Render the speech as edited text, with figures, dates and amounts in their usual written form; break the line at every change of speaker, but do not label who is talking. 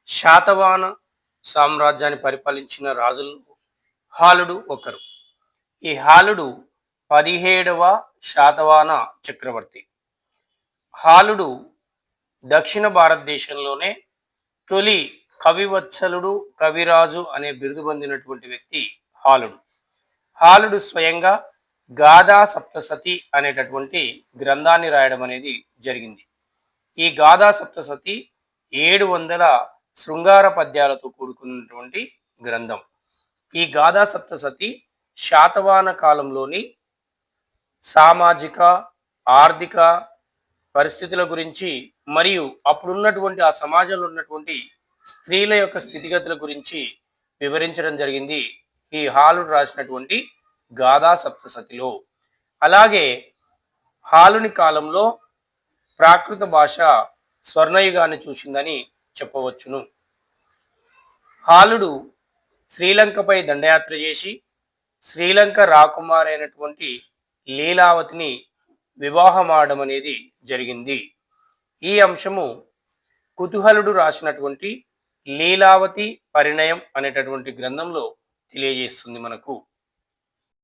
శాతవాహన సామ్రాజ్యాన్ని పరిపాలించిన రాజుల్లో హాలుడు ఒకరు. ఈ హాలుడు 17వ శాతవాహన చక్రవర్తి. హాలుడు దక్షిణ భారతదేశంలోనే తొలి కవివత్సలుడు, కవిరాజు అనే బిరుదు పొందినటువంటి వ్యక్తి హాలుడు. హాలుడు స్వయంగా గాథా సప్తసతి అనేటటువంటి గ్రంథాన్ని రాయడం అనేది జరిగింది. ఈ గాథా సప్తసతి 700 శృంగార పద్యాలతో కూడుకున్నటువంటి గ్రంథం. ఈ గాథా సప్తసతి శాతవాహన కాలంలోని సామాజిక, ఆర్థిక పరిస్థితుల గురించి మరియు అప్పుడున్నటువంటి ఆ సమాజంలో ఉన్నటువంటి స్త్రీల యొక్క స్థితిగతుల గురించి వివరించడం జరిగింది ఈ హాలుడు రాసినటువంటి గాథా సప్తసతిలో. అలాగే హాలుని కాలంలో ప్రాకృత భాష స్వర్ణయుగాన్ని చూసిందని చెప్పవచ్చును. హాలుడు శ్రీలంకపై దండయాత్ర చేసి శ్రీలంక రాకుమారి అయినటువంటి లీలావతిని వివాహమాడడం అనేది జరిగింది. ఈ అంశము కుతూహలుడు రాసినటువంటి లీలావతి పరిణయం అనేటటువంటి గ్రంథంలో తెలియజేస్తుంది మనకు.